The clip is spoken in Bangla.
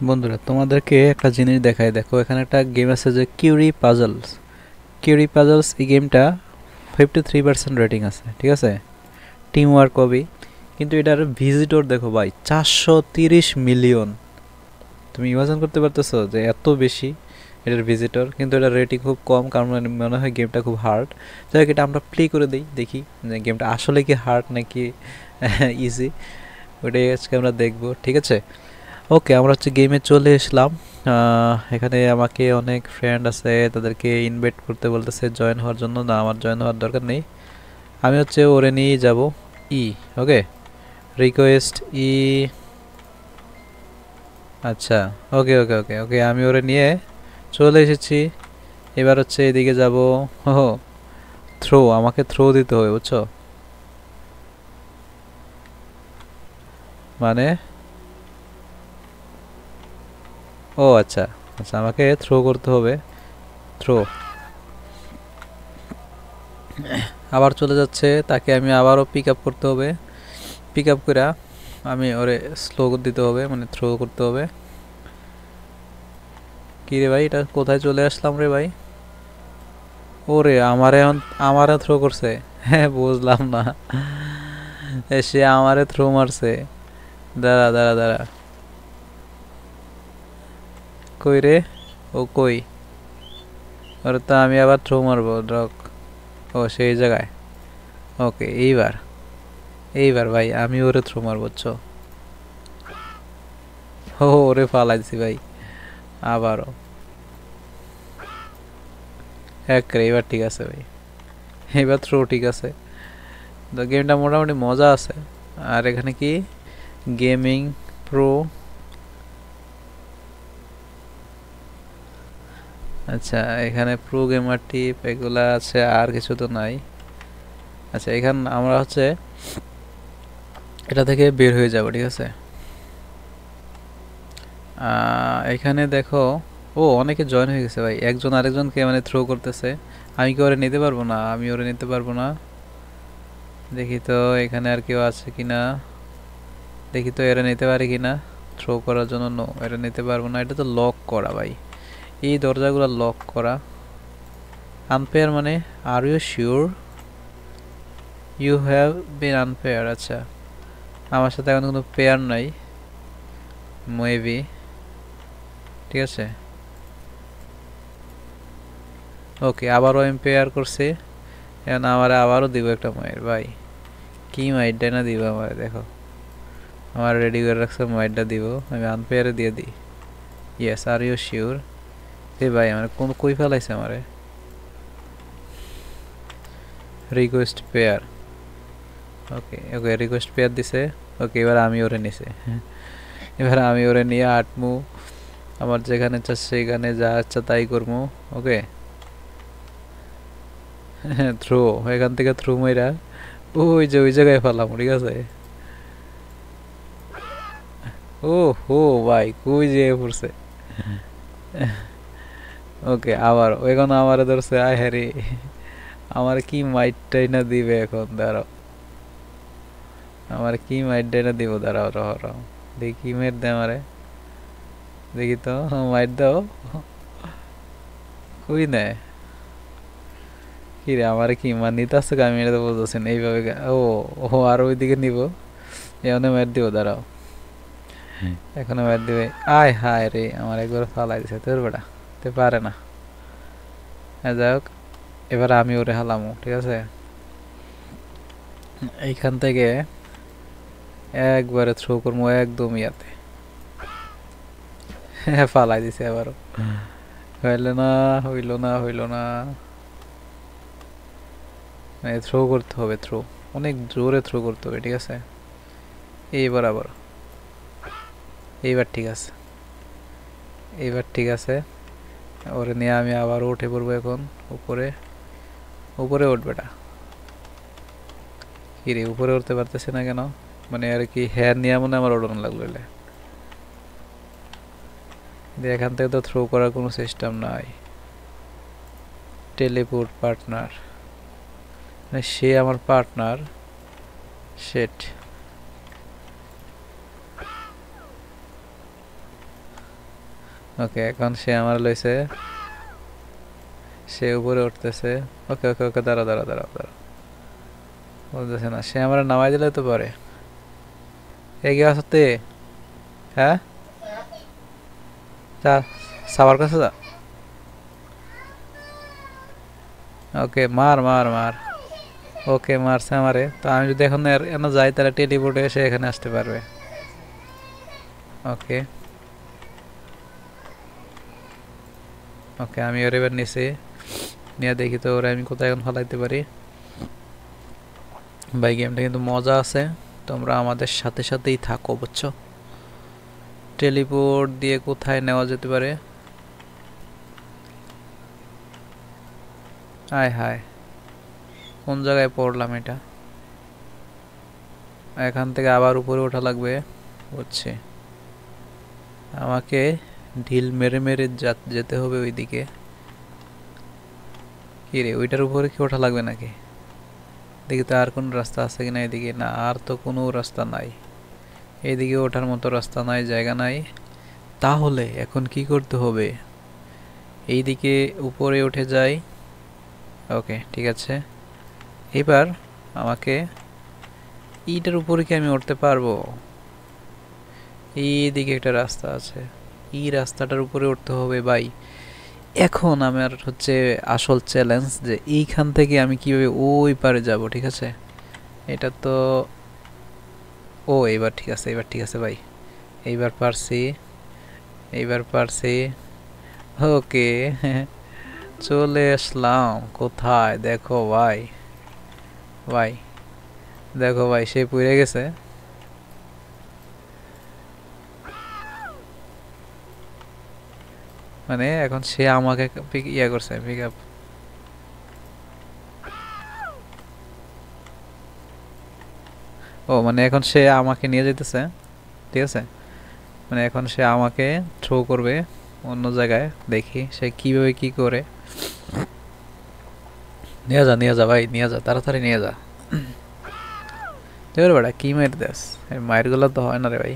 বন্ধুরা তোমাদেরকে একটা জিনিস দেখাই, দেখো এখানে একটা গেম আছে যে কিউরি পাজলস। কিউরি পাজলস এই গেমটা 53% রেটিং আছে, ঠিক আছে? টিম ওয়ার্ক হবে, কিন্তু এটার ভিজিটর দেখো ভাই 430 মিলিয়ন। তুমি ইমাজিন করতে পারতেছো যে এত বেশি এটার ভিজিটর, কিন্তু এটার রেটিং খুব কম, কারণ মনে হয় গেমটা খুব হার্ড। যাই হোক, এটা আমরা প্লে করে দিই, দেখি যে গেমটা আসলে কি হার্ড নাকি ইজি, ওটাই আজকে আমরা দেখবো, ঠিক আছে? ওকে, আমরা হচ্ছে গেমে চলে এসলাম। এখানে আমাকে অনেক ফ্রেন্ড আছে, তাদেরকে ইনভাইট করতে বলতেছে জয়েন হওয়ার জন্য। না, আমার জয়েন হওয়ার দরকার নেই, আমি হচ্ছে ওরে নিয়েই যাব। ই, ওকে, রিকোয়েস্ট ই। আচ্ছা, ওকে ওকে ওকে ওকে, আমি ওরে নিয়ে চলে এসেছি। এবার হচ্ছে এদিকে যাব। ও, থ্রো, আমাকে থ্রো দিতে হবে, বুঝছো? মানে, ও আচ্ছা আচ্ছা, আমাকে থ্রো করতে হবে। থ্রো, আবার চলে যাচ্ছে, তাকে আমি আবারও পিক আপ করতে হবে। পিক আপ করে আমি ওরে স্লো দিতে হবে, মানে থ্রো করতে হবে। কি রে ভাই, এটা কোথায় চলে আসলাম রে ভাই? ওরে, আমারে থ্রো করছে। হ্যাঁ, বুঝলাম না, সে আমারে থ্রো মারছে। দাঁড়া দাঁড়া দাঁড়া, কই রে? ও কই? ওরে তো আমি আবার থ্রো মারবো, ড্রক। ও, সেই জায়গায়। ওকে, এইবার এইবার ভাই আমি ওরে থ্রো মারবো, বুঝছো? ও, ওরে ফালাইছি ভাই আবারও। এক রে, এবার ঠিক আছে ভাই, এবার থ্রো ঠিক আছে। তো গেমটা মোটামুটি মজা আছে। আর এখানে কি গেমিং প্রো, আচ্ছা এখানে প্রো গেমার টিপ এগুলা আছে, আর কিছু তো নাই। আচ্ছা, এখানে আমরা হচ্ছে এটা থেকে বের হয়ে যাব, ঠিক আছে? এখানে দেখো, ও অনেকে জয়েন হয়ে গেছে ভাই, একজন আরেকজনকে মানে থ্রো করতেছে। আমি কি ওরে নিতে পারবো না? আমি ওরে নিতে পারবো না। দেখি তো এখানে আর কেউ আছে কিনা, দেখি তো এরা নিতে পারে কিনা থ্রো করার জন্য। নো, এটা নিতে পারবো না, এটা তো লক করা ভাই, এই দরজাগুলো লক করা। আনফেয়ার মানে, are you sure you have been unfair? আচ্ছা, আমার সাথে এখন কোনো পেয়ার নাই, মেবি, ঠিক আছে। ওকে, আবারও এম্পেয়ার করছে, এখন আমার আবারও দিব একটা মায়ের ভাই। কি মাইটটা না দিব আমার, দেখো আমার রেডি করে রাখছে, মাইটটা দিব আমি আনপেয়ারে দিয়ে দিই। Yes, are you sure? এ ভাই, আমার কোন কই ফেলাইছে আমারে? Request pair, okay okay, request pair দিছে। ওকে, এবার আমি ওরে নিছে, এবার আমি ওরে নিয়ে আটমু, আমার যেখানে ইচ্ছা সেখানে যা ইচ্ছা তাই করবো। ওকে, থ্রো, এখান থেকে থ্রু মাইরা ওই যে ওই জায়গায় ফেলাম, ঠিক আছে? ও হো ভাই, কই যে পড়ছে। ওকে, আবার এখন আমারে ধরছে, আয় হ্যারি, আমার কি মাইটটাই না দিবে এখন, দাঁড়াও, আমার কি মাইটটাই না দিব, দাঁড়াও, রহ রহ, দেখি কি মেট দে আমারে, দেখি তো, মাইট দাও। কই নেয়? কি রে, আমার কি মার নিতে আসছে? আমি এটা তো বলতেছি না এইভাবে ও, ও আর ওইদিকে নিব, এখানে মাইট দিব, দাঁড়াও, এখানে মাইট দিবে। আয় হায় রে, আমার একবার ফালাই দিছে তোর বেটা, তে পারে না। যাই হোক, এবার আমি ওরে হালামু, ঠিক আছে? এইখান থেকে একবারে থ্রো করবো একদম ইয়াতে। হ্যাঁ, ফালাই দিছে আবারও, হইল না, হইল না, হইল না। মানে থ্রো করতে হবে, থ্রো অনেক জোরে থ্রো করতে হবে, ঠিক আছে? এইবার আবার, এইবার ঠিক আছে, এইবার ঠিক আছে। ওরে নিয়ে আমি আবার উঠে পড়বো এখন উপরে। উপরে উঠবে না, কি রে, উপরে উঠতে পারতেছে না কেন? মানে আর কি হেয়ার নিয়ে মনে আমার ওড়ানো লাগলো এলে। এখান থেকে তো থ্রো করার কোনো সিস্টেম নাই। টেলিপোর্ট পার্টনার, সে আমার পার্টনার, শেট। ওকে এখন সে আমার লইছে, সে উপরে উঠতেছে। ওকে ওকে ওকে দাঁড়া দাঁড়া দাঁড়া দাঁড়া, বলতেছে না, সে আমার নামাই দিলে তো পারে। এগিয়ে আসতে, হ্যাঁ যা, সবার কাছে যা। ওকে মার মার মার। ওকে মারছে আমারে, তো আমি যদি এখন এনে যাই তাহলে টেলিপোর্টে এসে এখানে আসতে পারবে। ওকে ওকে আমি ওর এবার নিচে নিয়ে দেখি তো ওরা আমি কোথায় এখন ফলাইতে পারি। ভাই গেমটা কিন্তু মজা আছে, তোমরা আমাদের সাথে সাথেই থাকো বুঝছো। টেলিপোর্ট দিয়ে কোথায় নেওয়া যেতে পারে? আয় হায়, কোন জায়গায় পড়লাম এটা? এখান থেকে আবার উপরে ওঠা লাগবে, বুঝছি। আমাকে ঢিল মেরে মেরে যেতে হবে ওইদিকে। কি রে, ওইটার উপরে কি ওঠা লাগবে নাকি? দেখি তো আর কোন রাস্তা আছে কিনা এদিকে। না, আর তো কোনো রাস্তা নাই, এইদিকে ওঠার মতো রাস্তা নাই, জায়গা নাই। তাহলে এখন কি করতে হবে? এইদিকে উপরে উঠে যাই। ওকে ঠিক আছে, এবার আমাকে এইটার উপরে কি আমি উঠতে পারবো? এইদিকে একটা রাস্তা আছে, এই রাস্তাটার উপরে উঠতে হবে ভাই। এখন আমার হচ্ছে আসল চ্যালেঞ্জ যে এইখান থেকে আমি কিভাবে ওই পারে যাব। ঠিক আছে, এটা তো, ও এইবার ঠিক আছে, এবার ঠিক আছে ভাই, এইবার পারছি, এইবার পারছি। ওকে চলে আসলাম। কোথায় দেখো ভাই, ভাই দেখো ভাই, সে পুড়ে গেছে। মানে এখন সে আমাকে ইয়া করছে, পিক আপ। ও মানে এখন সে আমাকে নিয়ে যেতেছে, ঠিক আছে। মানে এখন সে আমাকে থ্রো করবে অন্য জায়গায়, দেখি সে কিভাবে কি করে। নিয়ে যা ভাই, নিয়ে যা, তাড়াতাড়ি নিয়ে যা। তুই বেটা কি মায়ের দেশ, মায়ের গুলো তো হয় না রে ভাই।